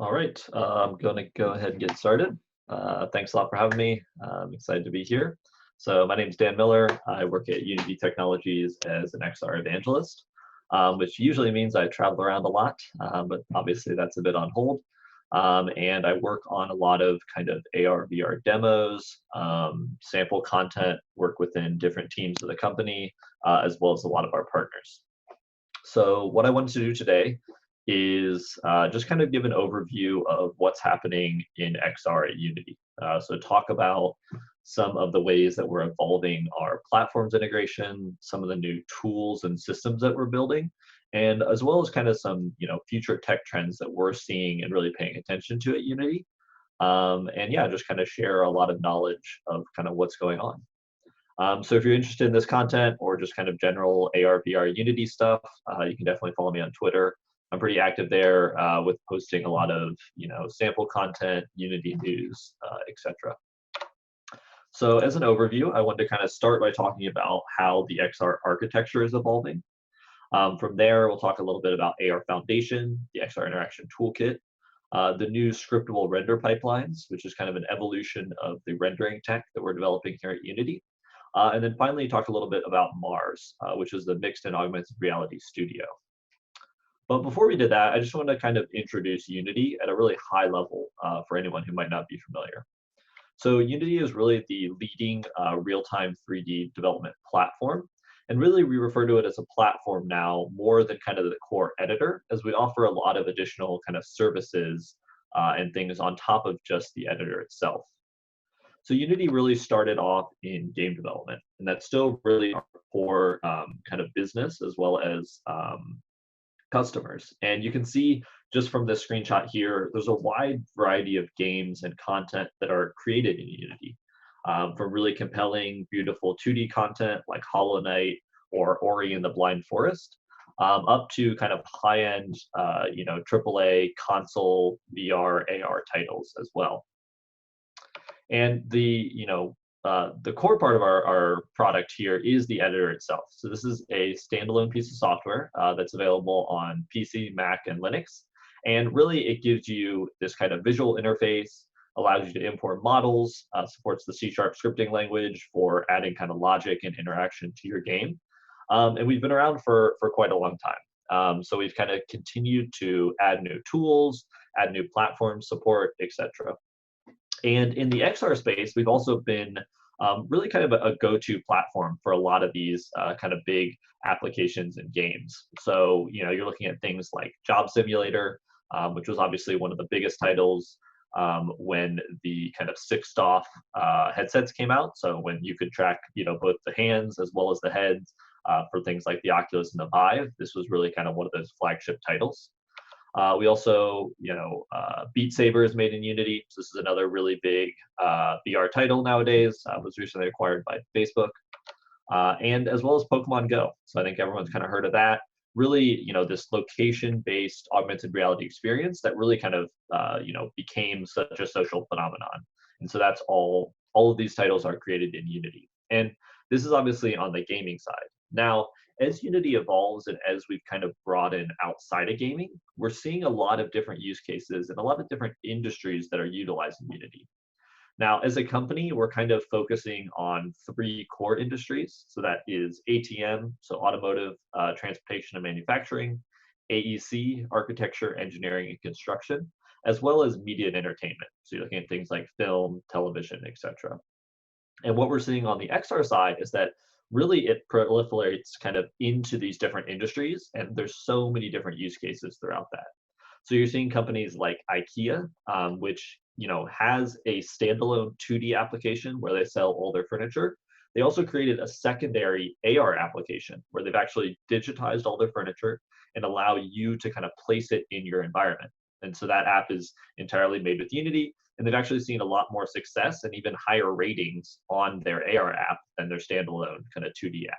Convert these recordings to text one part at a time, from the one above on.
All right, I'm going to go ahead and get started. Thanks a lot for having me. I'm excited to be here. So my name is Dan Miller. I work at Unity Technologies as an XR Evangelist, which usually means I travel around a lot, but obviously that's a bit on hold. And I work on a lot of kind of AR, VR demos, sample content, work within different teams of the company, as well as a lot of our partners. So what I wanted to do today is just kind of give an overview of what's happening in XR at Unity. So talk about some of the ways that we're evolving our platforms integration, some of the new tools and systems that we're building, and as well as kind of some future tech trends that we're seeing and really paying attention to at Unity. And yeah, just kind of share a lot of knowledge of kind of what's going on. So if you're interested in this content or just kind of general AR, VR, Unity stuff, you can definitely follow me on Twitter. I'm pretty active there with posting a lot of sample content, Unity news, etc. So as an overview, I wanted to kind of start by talking about how the XR architecture is evolving. From there, we'll talk a little bit about AR Foundation, the XR Interaction Toolkit, the new scriptable render pipelines, which is kind of an evolution of the rendering tech that we're developing here at Unity. And then finally talk a little bit about Mars, which is the Mixed and Augmented Reality Studio. But before we did that, I just want to kind of introduce Unity at a really high level for anyone who might not be familiar. So Unity is really the leading real-time 3D development platform. And really, we refer to it as a platform now more than kind of the core editor, as we offer a lot of additional kind of services and things on top of just the editor itself. So Unity really started off in game development, and that's still really our core kind of business as well as customers. And you can see just from this screenshot here, there's a wide variety of games and content that are created in Unity, from really compelling, beautiful 2D content like Hollow Knight or Ori and the Blind Forest, up to kind of high-end, AAA console VR AR titles as well. And the core part of our product here is the editor itself. So this is a standalone piece of software that's available on PC, Mac, and Linux. And really, it gives you this kind of visual interface, allows you to import models, supports the C# scripting language for adding kind of logic and interaction to your game. And we've been around for quite a long time. So we've kind of continued to add new tools, add new platform support, etc. And in the XR space, we've also been really kind of a go-to platform for a lot of these kind of big applications and games. So, you're looking at things like Job Simulator, which was obviously one of the biggest titles when the kind of six-off headsets came out. So when you could track, both the hands as well as the heads for things like the Oculus and the Vive, this was really kind of one of those flagship titles. We also, Beat Saber is made in Unity. So this is another really big VR title nowadays. Was recently acquired by Facebook, and as well as Pokemon Go. So I think everyone's kind of heard of that. Really, this location-based augmented reality experience that really kind of, became such a social phenomenon. And so that's all of these titles are created in Unity. And this is obviously on the gaming side. Now, as Unity evolves and as we've kind of broadened outside of gaming, we're seeing a lot of different use cases and a lot of different industries that are utilizing Unity. Now, as a company, we're kind of focusing on three core industries. So that is ATM, so automotive, transportation and manufacturing, AEC, architecture, engineering, and construction, as well as media and entertainment. So you're looking at things like film, television, etc. And what we're seeing on the XR side is that really it proliferates kind of into these different industries, and there's so many different use cases throughout that. So you're seeing companies like IKEA, which has a standalone 2D application where they sell all their furniture. They also created a secondary AR application where they've actually digitized all their furniture and allow you to kind of place it in your environment. And so that app is entirely made with Unity, and they've actually seen a lot more success and even higher ratings on their AR app than their standalone kind of 2D app.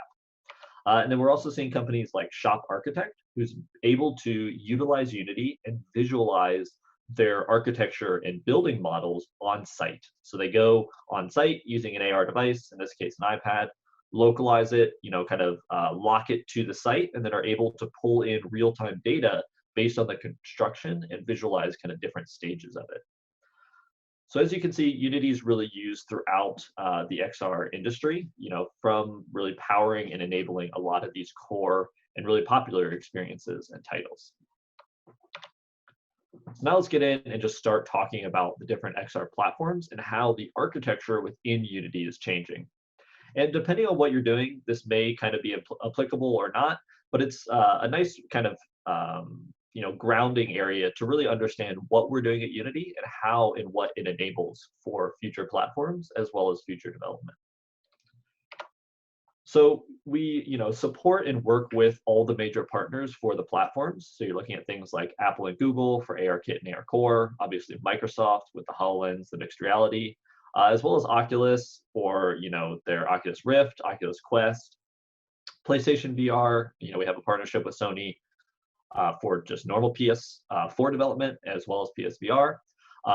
And then we're also seeing companies like Shop Architect, who's able to utilize Unity and visualize their architecture and building models on site. So they go on site using an AR device, in this case an iPad, localize it, kind of lock it to the site, and then are able to pull in real-time data based on the construction and visualize kind of different stages of it. So as you can see, Unity is really used throughout the XR industry, from really powering and enabling a lot of these core and really popular experiences and titles. So now let's get in and just start talking about the different XR platforms and how the architecture within Unity is changing. And depending on what you're doing, this may kind of be applicable or not, but it's a nice kind of grounding area to really understand what we're doing at Unity and how and what it enables for future platforms as well as future development. So we, support and work with all the major partners for the platforms. So you're looking at things like Apple and Google for ARKit and ARCore, obviously Microsoft with the HoloLens, the mixed reality, as well as Oculus for, their Oculus Rift, Oculus Quest, PlayStation VR. We have a partnership with Sony for just normal PS4 development as well as PSVR.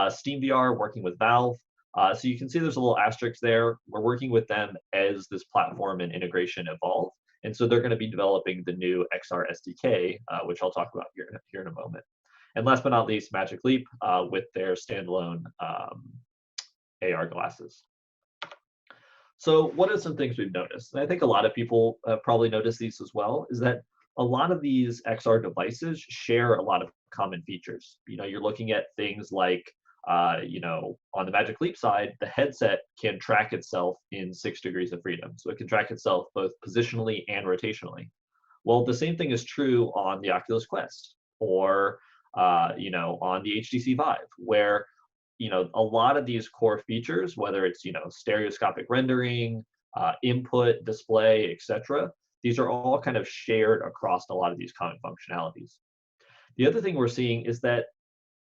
Steam VR working with Valve. So you can see there's a little asterisk there. We're working with them as this platform and integration evolve. And so they're going to be developing the new XR SDK, which I'll talk about here in a moment. And last but not least, Magic Leap with their standalone AR glasses. So what are some things we've noticed? And I think a lot of people probably noticed these as well, is that a lot of these XR devices share a lot of common features. You're looking at things like on the Magic Leap side, the headset can track itself in 6 degrees of freedom. So it can track itself both positionally and rotationally. Well, the same thing is true on the Oculus Quest or, on the HTC Vive, where, a lot of these core features, whether it's, stereoscopic rendering, input, display, etc., these are all kind of shared across a lot of these common functionalities. The other thing we're seeing is that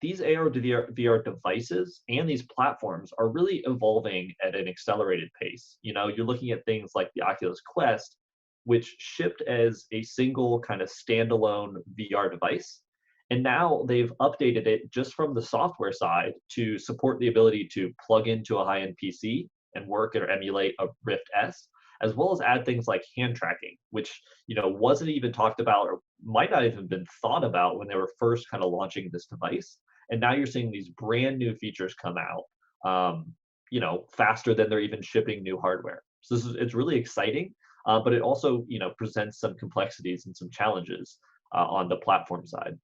these AR to VR devices and these platforms are really evolving at an accelerated pace. You're looking at things like the Oculus Quest, which shipped as a single kind of standalone VR device. And now they've updated it just from the software side to support the ability to plug into a high-end PC and work or emulate a Rift S, as well as add things like hand tracking, which wasn't even talked about or might not even been thought about when they were first kind of launching this device. And now you're seeing these brand new features come out, faster than they're even shipping new hardware. So it's really exciting, but it also presents some complexities and some challenges on the platform side.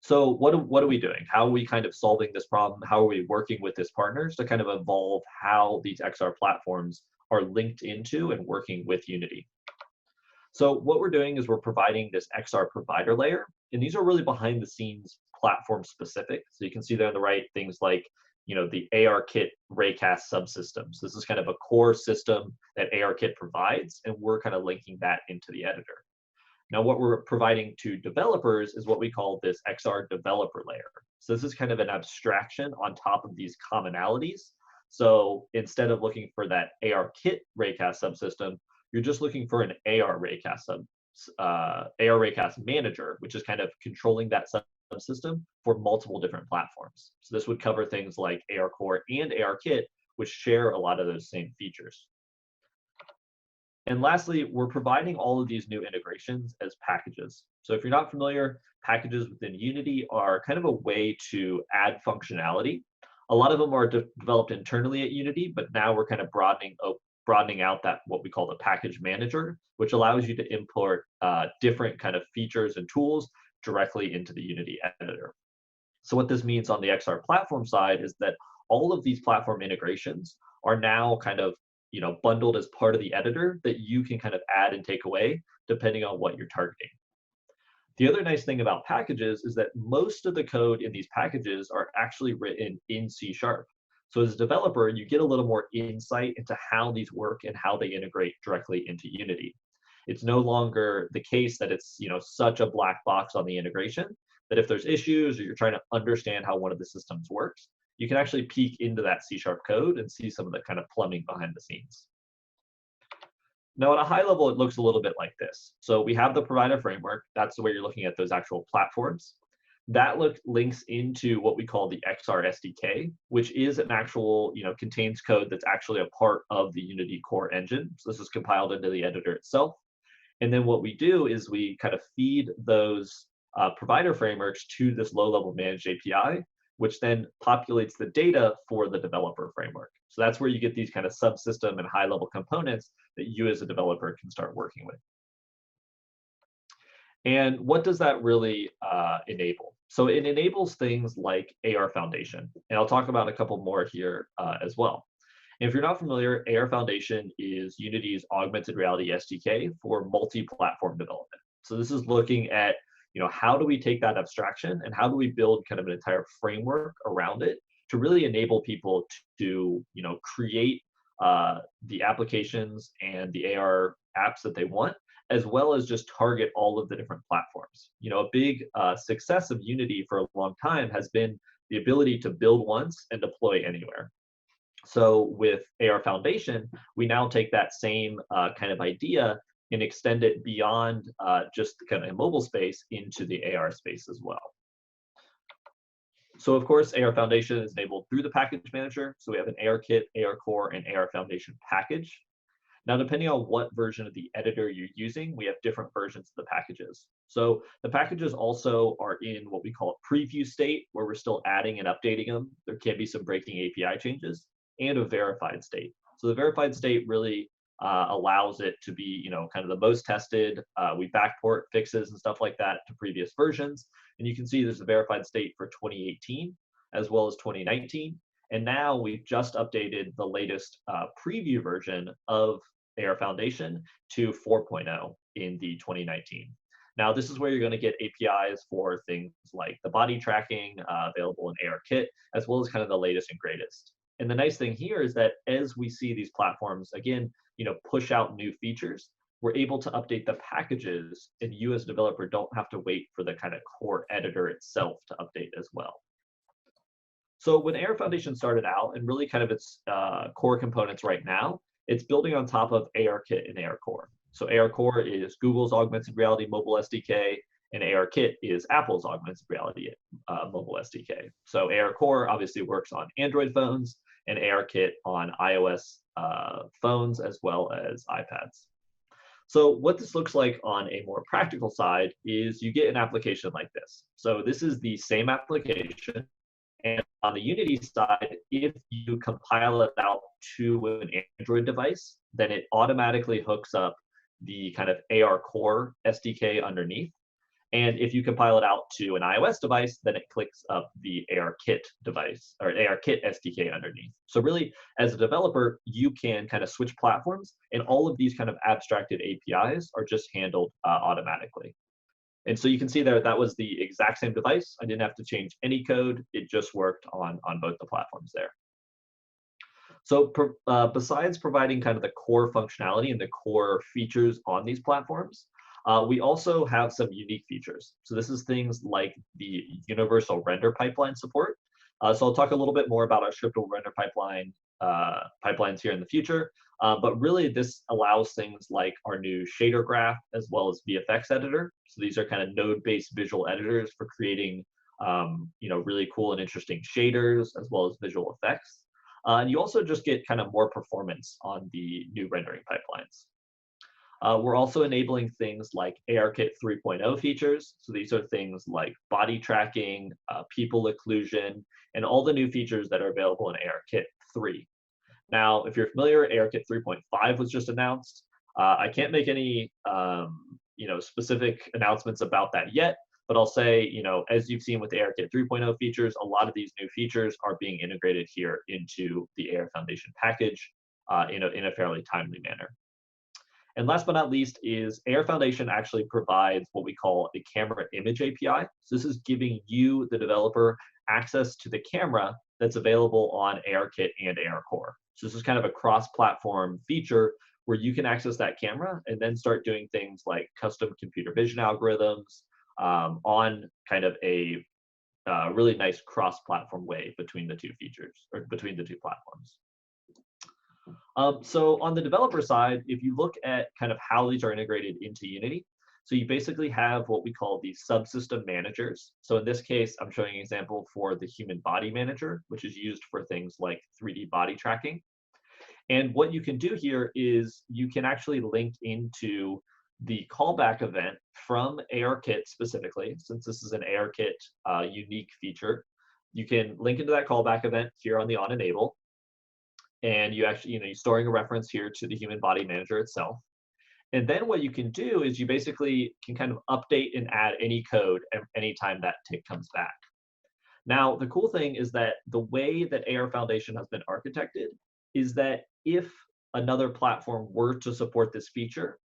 So what are we doing? How are we kind of solving this problem? How are we working with these partners to kind of evolve how these XR platforms are linked into and working with Unity? So what we're doing is we're providing this XR provider layer, and these are really behind the scenes platform specific. So you can see there on the right things like the ARKit Raycast subsystems. This is kind of a core system that ARKit provides, and we're kind of linking that into the editor. Now what we're providing to developers is what we call this XR developer layer. So this is kind of an abstraction on top of these commonalities. So instead of looking for that ARKit Raycast subsystem, you're just looking for an AR Raycast manager, which is kind of controlling that subsystem for multiple different platforms. So this would cover things like ARCore and ARKit, which share a lot of those same features. And lastly, we're providing all of these new integrations as packages. So if you're not familiar, packages within Unity are kind of a way to add functionality. A lot of them are developed internally at Unity, but now we're kind of broadening out that what we call the package manager, which allows you to import different kind of features and tools directly into the Unity editor. So what this means on the XR platform side is that all of these platform integrations are now kind of bundled as part of the editor that you can kind of add and take away depending on what you're targeting. The other nice thing about packages is that most of the code in these packages are actually written in C#. So as a developer, you get a little more insight into how these work and how they integrate directly into Unity. It's no longer the case that it's such a black box on the integration that if there's issues or you're trying to understand how one of the systems works, you can actually peek into that C# code and see some of the kind of plumbing behind the scenes. Now, at a high level, it looks a little bit like this. So we have the provider framework. That's where you're looking at those actual platforms. That links into what we call the XR SDK, which is an actual, contains code that's actually a part of the Unity core engine. So this is compiled into the editor itself. And then what we do is we kind of feed those provider frameworks to this low-level managed API, which then populates the data for the developer framework. So that's where you get these kind of subsystem and high-level components that you as a developer can start working with. And what does that really enable? So it enables things like AR Foundation, and I'll talk about a couple more here as well. And if you're not familiar, AR Foundation is Unity's augmented reality SDK for multi-platform development. So this is looking at, how do we take that abstraction and how do we build kind of an entire framework around it to really enable people to, create the applications and the AR apps that they want, as well as just target all of the different platforms. A big success of Unity for a long time has been the ability to build once and deploy anywhere. So with AR Foundation, we now take that same kind of idea and extend it beyond just the kind of mobile space into the AR space as well. So of course, AR Foundation is enabled through the package manager. So we have an AR Kit, AR Core, and AR Foundation package. Now, depending on what version of the editor you're using, we have different versions of the packages. So the packages also are in what we call a preview state, where we're still adding and updating them. There can be some breaking API changes, and a verified state. So the verified state really allows it to be, kind of the most tested. We backport fixes and stuff like that to previous versions. And you can see there's a verified state for 2018 as well as 2019. And now we've just updated the latest preview version of AR Foundation to 4.0 in the 2019. Now, this is where you're going to get APIs for things like the body tracking available in AR Kit, as well as kind of the latest and greatest. And the nice thing here is that as we see these platforms, again, push out new features, we're able to update the packages, and you as a developer don't have to wait for the kind of core editor itself to update as well. So when AR Foundation started out, and really kind of its core components right now, it's building on top of AR Kit and AR Core. So AR Core is Google's augmented reality mobile SDK, and AR Kit is Apple's augmented reality mobile SDK. So AR Core obviously works on Android phones, and AR Kit on iOS phones as well as iPads. So what this looks like on a more practical side is you get an application like this. So this is the same application. And on the Unity side, if you compile it out to an Android device, then it automatically hooks up the kind of AR Core SDK underneath. And if you compile it out to an iOS device, then it clicks up the AR Kit device or AR Kit SDK underneath. So really, as a developer, you can kind of switch platforms, and all of these kind of abstracted APIs are just handled automatically. And so you can see there that was the exact same device. I didn't have to change any code. It just worked on both the platforms there. So besides providing kind of the core functionality and the core features on these platforms, we also have some unique features. So this is things like the universal render pipeline support. So I'll talk a little bit more about our scriptable render pipelines here in the future. But really, this allows things like our new shader graph as well as VFX editor. So these are kind of node-based visual editors for creating, really cool and interesting shaders as well as visual effects. And you also just get kind of more performance on the new rendering pipelines. We're also enabling things like ARKit 3.0 features. So these are things like body tracking, people occlusion, and all the new features that are available in ARKit 3. Now, if you're familiar, ARKit 3.5 was just announced. I can't make any specific announcements about that yet, but I'll say, as you've seen with the ARKit 3.0 features, a lot of these new features are being integrated here into the AR Foundation package in a fairly timely manner. And last but not least is AR Foundation actually provides what we call a camera image API. So this is giving you, the developer, access to the camera that's available on ARKit and AR Core. So this is kind of a cross-platform feature where you can access that camera and then start doing things like custom computer vision algorithms on kind of a really nice cross-platform way between the two features, or between the two platforms. So on the developer side, if you look at kind of how these are integrated into Unity, so you basically have what we call the subsystem managers. So in this case, I'm showing an example for the human body manager, which is used for things like 3D body tracking. And what you can do here is you can actually link into the callback event from ARKit specifically, since this is an ARKit unique feature. You can link into that callback event here on the on enable, and you actually, you're storing a reference here to the human body manager itself. And then what you can do is you basically can kind of update and add any code anytime that tick comes back. Now, the cool thing is that the way that AR Foundation has been architected is that if another platform were to support this feature,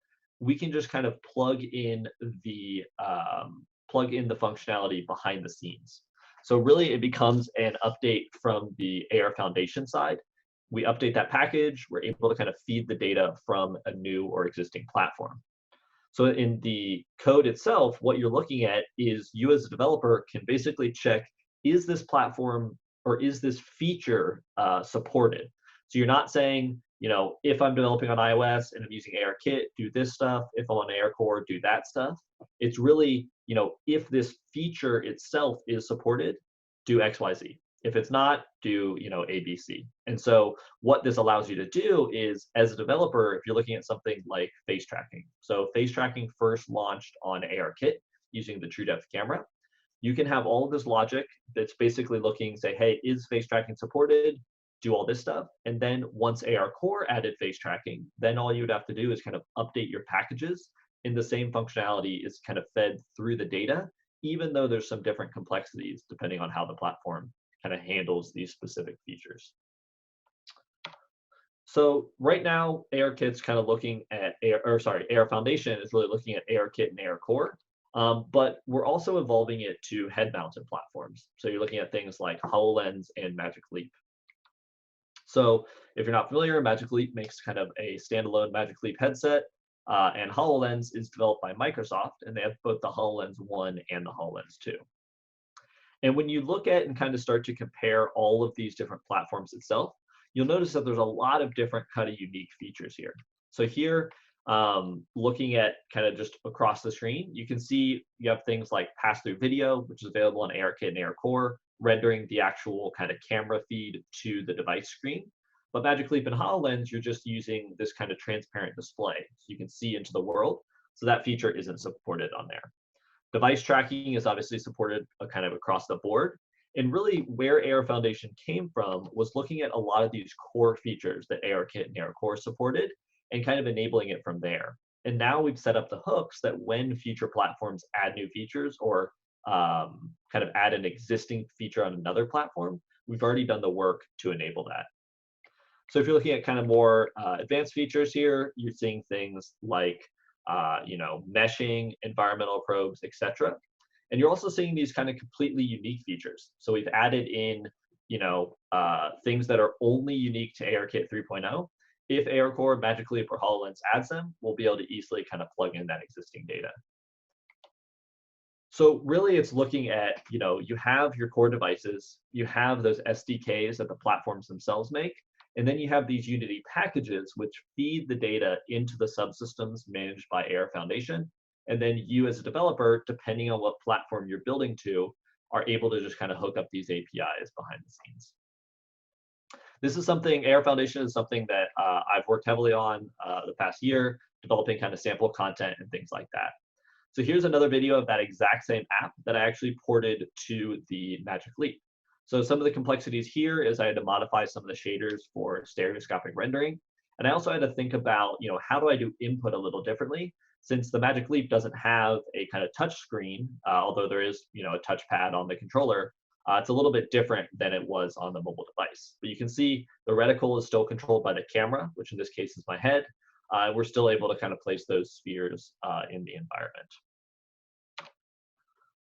we can just kind of plug in the functionality behind the scenes. So really, it becomes an update from the AR Foundation side. We update that package. We're able to kind of feed the data from a new or existing platform. So in the code itself, what you're looking at is you as a developer can basically check, is this platform or is this feature supported? So you're not saying, if I'm developing on iOS and I'm using ARKit, do this stuff. If I'm on ARCore, do that stuff. It's really, if this feature itself is supported, do X, Y, Z. If it's not, do A, B, C. And so what this allows you to do is, as a developer, if you're looking at something like face tracking. So face tracking first launched on ARKit using the TrueDepth camera. You can have all of this logic that's basically looking, say, hey, is face tracking supported? Do all this stuff. And then once ARCore added face tracking, then all you would have to do is kind of update your packages, and the same functionality is kind of fed through the data, even though there's some different complexities depending on how the platform kind of handles these specific features. So right now, ARKit's kind of looking at AR Foundation is really looking at ARKit and ARCore. But we're also evolving it to head-mounted platforms. So you're looking at things like HoloLens and Magic Leap. So if you're not familiar, Magic Leap makes kind of a standalone Magic Leap headset, and HoloLens is developed by Microsoft, and they have both the HoloLens 1 and the HoloLens 2. And when you look at and kind of start to compare all of these different platforms itself, you'll notice that there's a lot of different kind of unique features here. So here, looking at kind of just across the screen, you can see you have things like pass-through video, which is available on ARKit and ARCore, rendering the actual kind of camera feed to the device screen. But Magic Leap and HoloLens, you're just using this kind of transparent display, so you can see into the world. So that feature isn't supported on there. Device tracking is obviously supported kind of across the board. And really where AR Foundation came from was looking at a lot of these core features that ARKit and ARCore supported and kind of enabling it from there. And now we've set up the hooks that when future platforms add new features or kind of add an existing feature on another platform, we've already done the work to enable that. So if you're looking at kind of more advanced features here, you're seeing things like meshing, environmental probes, etc. And you're also seeing these kind of completely unique features. So we've added in things that are only unique to ARKit 3.0. If ARCore, Magic Leap, or HoloLens adds them, we'll be able to easily kind of plug in that existing data. So really it's looking at, you have your core devices, you have those SDKs that the platforms themselves make, and then you have these Unity packages which feed the data into the subsystems managed by AR Foundation. And then you as a developer, depending on what platform you're building to, are able to just kind of hook up these APIs behind the scenes. This is something, AR Foundation is something that I've worked heavily on the past year, developing kind of sample content and things like that. So here's another video of that exact same app that I actually ported to the Magic Leap. So some of the complexities here is I had to modify some of the shaders for stereoscopic rendering. And I also had to think about, how do I do input a little differently? Since the Magic Leap doesn't have a kind of touch screen, although there is, a touchpad on the controller, it's a little bit different than it was on the mobile device. But you can see the reticle is still controlled by the camera, which in this case is my head. We're still able to kind of place those spheres in the environment.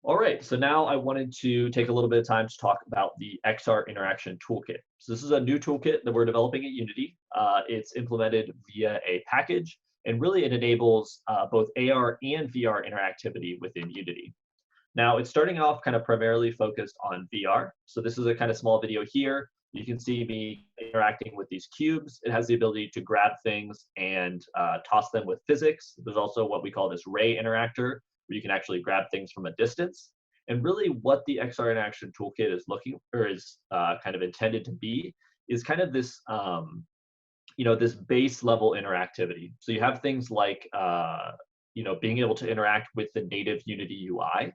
All right, so now I wanted to take a little bit of time to talk about the XR Interaction Toolkit. So this is a new toolkit that we're developing at Unity. It's implemented via a package, and really it enables both AR and VR interactivity within Unity. Now, it's starting off kind of primarily focused on VR. So this is a kind of small video here. You can see me interacting with these cubes. It has the ability to grab things and toss them with physics. There's also what we call this ray interactor, where you can actually grab things from a distance. And really what the XR Interaction Toolkit is looking, or is kind of intended to be, is kind of this, this base level interactivity. So you have things like being able to interact with the native Unity UI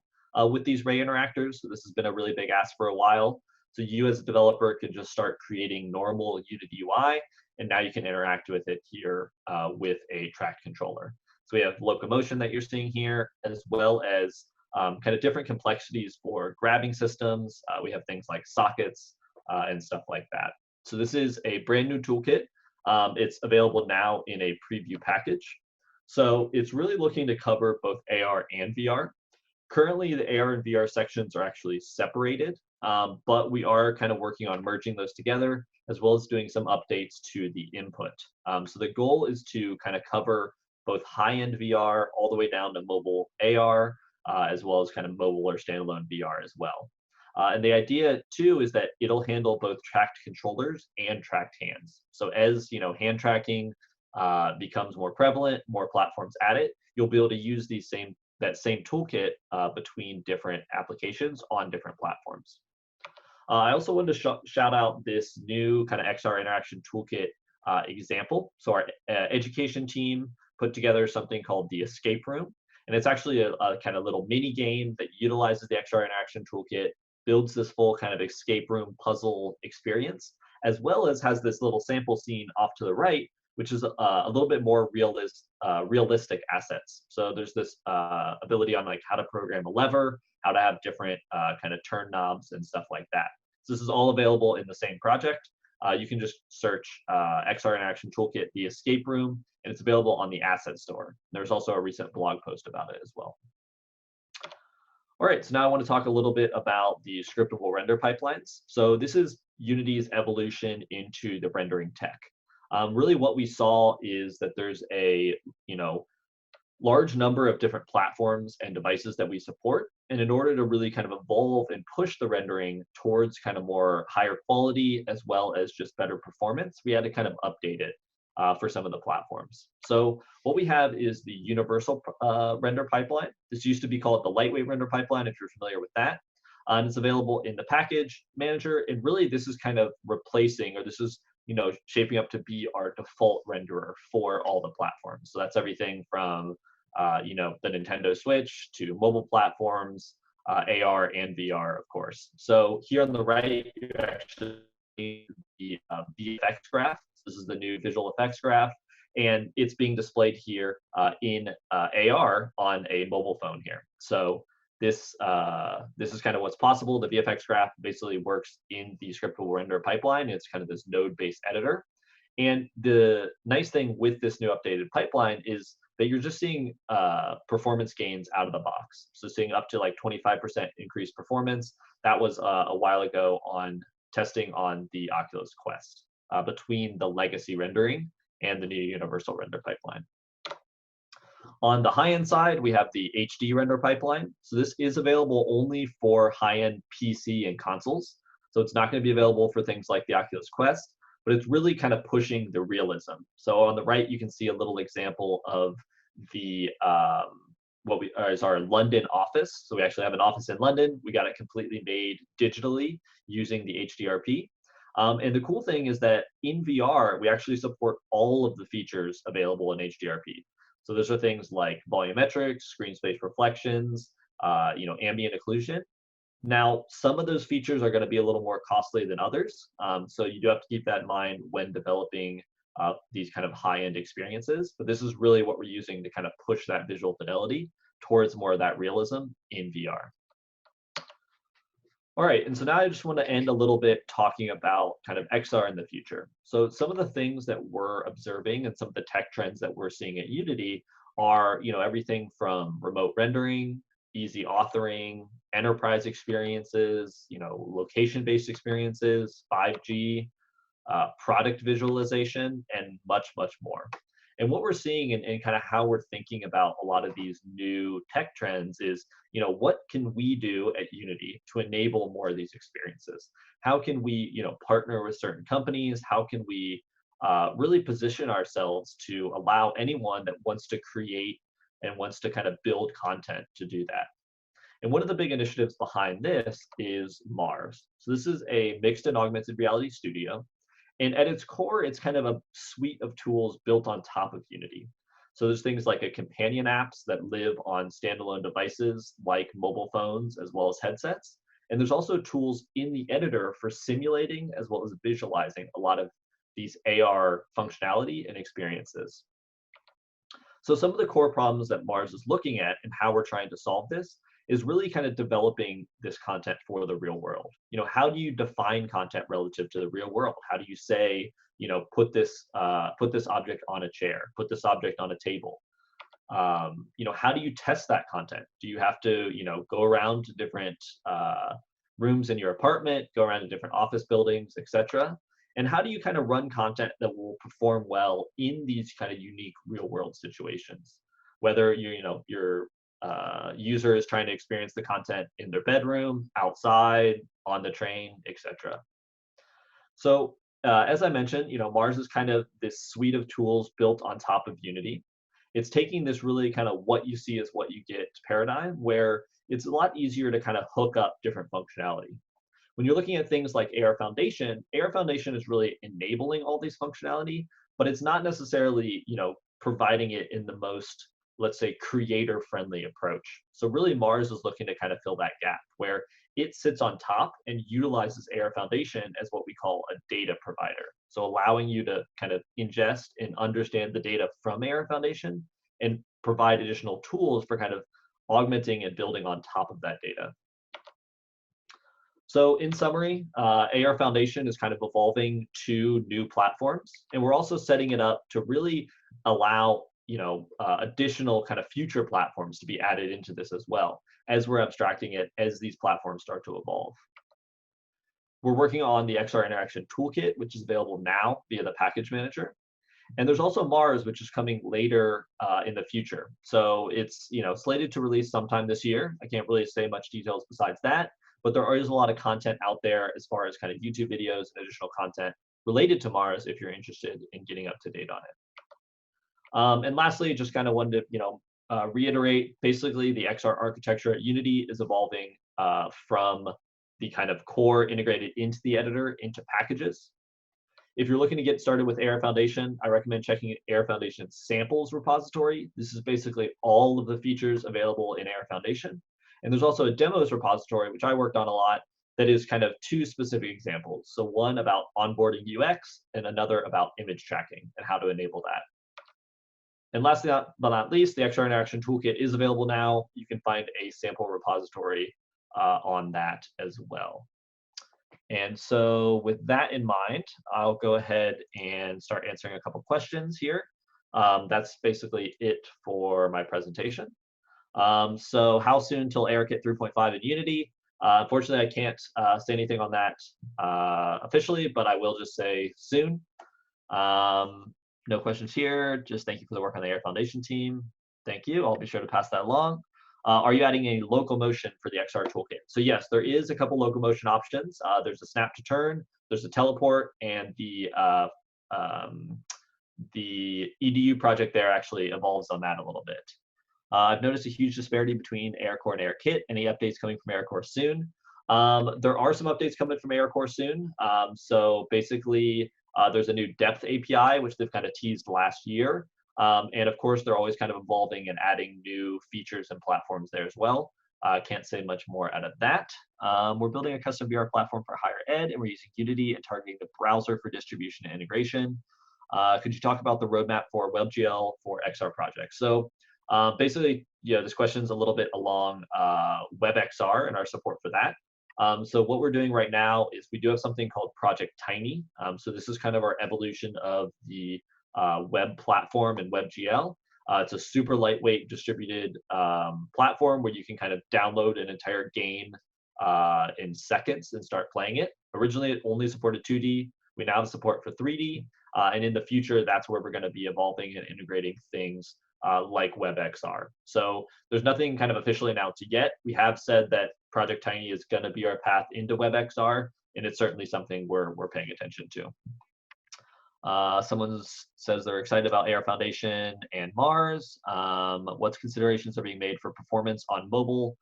with these Ray interactors. So this has been a really big ask for a while. So you as a developer can just start creating normal Unity UI, and now you can interact with it here with a tracked controller. So we have locomotion that you're seeing here, as well as kind of different complexities for grabbing systems. We have things like sockets and stuff like that. So this is a brand new toolkit. It's available now in a preview package. So it's really looking to cover both AR and VR. Currently, the AR and VR sections are actually separated, but we are kind of working on merging those together, as well as doing some updates to the input. So the goal is to kind of cover both high-end VR all the way down to mobile AR, as well as kind of mobile or standalone VR as well. And the idea too is that it'll handle both tracked controllers and tracked hands. So as hand tracking becomes more prevalent, more platforms add it, you'll be able to use that same toolkit between different applications on different platforms. I also wanted to shout out this new kind of XR interaction toolkit example. So our education team put together something called the escape room. And it's actually a kind of little mini game that utilizes the XR interaction toolkit, builds this full kind of escape room puzzle experience, as well as has this little sample scene off to the right, which is a little bit more realistic assets. So there's this ability on like how to program a lever, how to have different kind of turn knobs and stuff like that. So this is all available in the same project. You can just search XR Interaction Toolkit, the escape room, and it's available on the asset store. There's also a recent blog post about it as well. All right, so now I want to talk a little bit about the scriptable render pipelines. So this is Unity's evolution into the rendering tech. Really what we saw is that there's a large number of different platforms and devices that we support. And in order to really kind of evolve and push the rendering towards kind of more higher quality as well as just better performance, we had to kind of update it for some of the platforms. So what we have is the universal render pipeline. This used to be called the lightweight render pipeline, if you're familiar with that. And it's available in the package manager. And really this is kind of replacing, or this is shaping up to be our default renderer for all the platforms. So that's everything from the Nintendo Switch to mobile platforms, AR and VR, of course. So here on the right, you actually see the VFX graph. This is the new visual effects graph, and it's being displayed here in AR on a mobile phone here. So this is kind of what's possible. The VFX graph basically works in the scriptable render pipeline. It's kind of this node-based editor. And the nice thing with this new updated pipeline is that you're just seeing performance gains out of the box. So seeing up to like 25% increased performance. That was a while ago on testing on the Oculus Quest between the legacy rendering and the new universal render pipeline. On the high-end side, we have the HD render pipeline. So this is available only for high-end PC and consoles. So it's not going to be available for things like the Oculus Quest, but it's really kind of pushing the realism. So on the right, you can see a little example of the what is our London office. So we actually have an office in London. We got it completely made digitally using the HDRP. And the cool thing is that in VR, we actually support all of the features available in HDRP. So those are things like volumetrics, screen space reflections, ambient occlusion. Now, some of those features are going to be a little more costly than others. So you do have to keep that in mind when developing these kind of high-end experiences. But this is really what we're using to kind of push that visual fidelity towards more of that realism in VR. All right, and so now I just want to end a little bit talking about kind of XR in the future. So some of the things that we're observing and some of the tech trends that we're seeing at Unity are, everything from remote rendering, easy authoring, enterprise experiences, location-based experiences, 5G, product visualization, and much, much more. And what we're seeing and kind of how we're thinking about a lot of these new tech trends is, what can we do at Unity to enable more of these experiences? How can we, partner with certain companies? How can we really position ourselves to allow anyone that wants to create and wants to kind of build content to do that? And one of the big initiatives behind this is Mars. So this is a mixed and augmented reality studio. And at its core, it's kind of a suite of tools built on top of Unity. So there's things like a companion apps that live on standalone devices like mobile phones as well as headsets. And there's also tools in the editor for simulating as well as visualizing a lot of these AR functionality and experiences. So some of the core problems that Mars is looking at and how we're trying to solve this is really kind of developing this content for the real world. How do you define content relative to the real world? How do you say, put this object on a chair, put this object on a table? How do you test that content? Do you have to, go around to different rooms in your apartment, go around to different office buildings, etc.? And how do you kind of run content that will perform well in these kind of unique real world situations? Whether your user is trying to experience the content in their bedroom, outside, on the train, etc. So as I mentioned, Mars is kind of this suite of tools built on top of Unity. It's taking this really kind of what you see is what you get paradigm, where it's a lot easier to kind of hook up different functionality. When you're looking at things like AR Foundation is really enabling all these functionality, but it's not necessarily, providing it in the most, let's say, creator-friendly approach. So really Mars is looking to kind of fill that gap where it sits on top and utilizes AR Foundation as what we call a data provider. So allowing you to kind of ingest and understand the data from AR Foundation and provide additional tools for kind of augmenting and building on top of that data. So in summary, AR Foundation is kind of evolving to new platforms, and we're also setting it up to really allow additional kind of future platforms to be added into this as well, as we're abstracting it as these platforms start to evolve. We're working on the XR Interaction Toolkit, which is available now via the package manager. And there's also Mars, which is coming later in the future. So it's slated to release sometime this year. I can't really say much details besides that, but there is a lot of content out there as far as kind of YouTube videos and additional content related to Mars if you're interested in getting up to date on it. And lastly, just kind of wanted to reiterate, basically the XR architecture at Unity is evolving from the kind of core integrated into the editor into packages. If you're looking to get started with AR Foundation, I recommend checking AR Foundation's samples repository. This is basically all of the features available in AR Foundation. And there's also a demos repository, which I worked on a lot, that is kind of two specific examples. So one about onboarding UX and another about image tracking and how to enable that. And lastly, but not least, the XR Interaction Toolkit is available now. You can find a sample repository on that as well. And so with that in mind, I'll go ahead and start answering a couple questions here. That's basically it for my presentation. So how soon till ARKit 3.5 in Unity? Unfortunately, I can't say anything on that officially, but I will just say soon. No questions here. Just thank you for the work on the AR Foundation team. Thank you. I'll be sure to pass that along. Are you adding a locomotion for the XR toolkit? So yes, there is a couple locomotion options. There's a snap to turn, there's a teleport, and the EDU project there actually evolves on that a little bit. I've noticed a huge disparity between ARCore and ARKit. Any updates coming from ARCore soon? There are some updates coming from ARCore soon. So basically, there's a new depth API, which they've kind of teased last year. And of course, they're always kind of evolving and adding new features and platforms there as well. Can't say much more out of that. We're building a custom VR platform for higher ed, and we're using Unity and targeting the browser for distribution and integration. Could you talk about the roadmap for WebGL for XR projects? So basically, this question is a little bit along WebXR and our support for that. So what we're doing right now is we do have something called Project Tiny. So this is kind of our evolution of the web platform and WebGL. It's a super lightweight distributed platform where you can kind of download an entire game in seconds and start playing it. Originally, it only supported 2D. We now have support for 3D. And in the future, that's where we're going to be evolving and integrating things like WebXR. So there's nothing kind of officially announced yet. We have said that Project Tiny is going to be our path into WebXR, and it's certainly something we're paying attention to. Someone says they're excited about AR Foundation and Mars. What considerations are being made for performance on mobile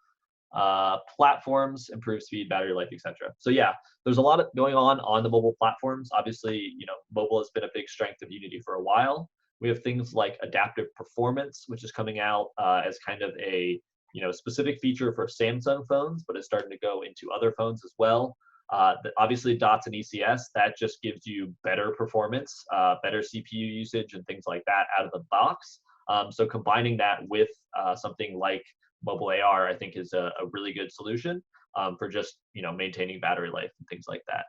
platforms, improve speed, battery life, etc. So yeah, there's a lot going on the mobile platforms. Obviously, mobile has been a big strength of Unity for a while. We have things like adaptive performance, which is coming out as kind of a specific feature for Samsung phones, but it's starting to go into other phones as well. Obviously, DOTS and ECS, that just gives you better performance, better CPU usage, and things like that out of the box. So combining that with something like mobile AR, I think is a really good solution for just maintaining battery life and things like that.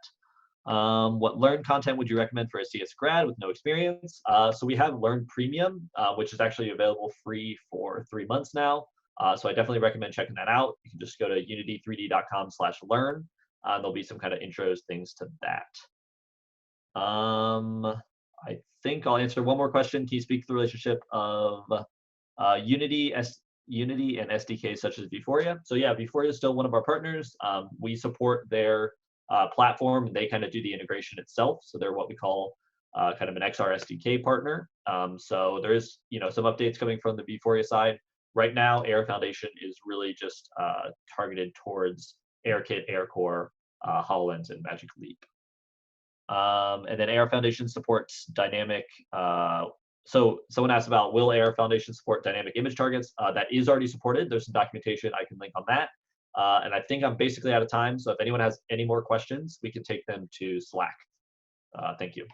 What Learn content would you recommend for a CS grad with no experience? So we have Learn Premium, which is actually available free for 3 months now. So I definitely recommend checking that out. You can just go to unity3d.com/learn. There'll be some kind of intros things to that. I think I'll answer one more question. Can you speak to the relationship of Unity and SDKs such as Vuforia? So yeah, Vuforia is still one of our partners. We support their platform. They kind of do the integration itself. So they're what we call kind of an XR SDK partner. So there is some updates coming from the Vuforia side. Right now, Air Foundation is really just targeted towards AirKit, AirCore, HoloLens, and Magic Leap. And then Air Foundation supports dynamic. So someone asked about, will Air Foundation support dynamic image targets? That is already supported. There's some documentation I can link on that. And I think I'm basically out of time. So if anyone has any more questions, we can take them to Slack. Thank you.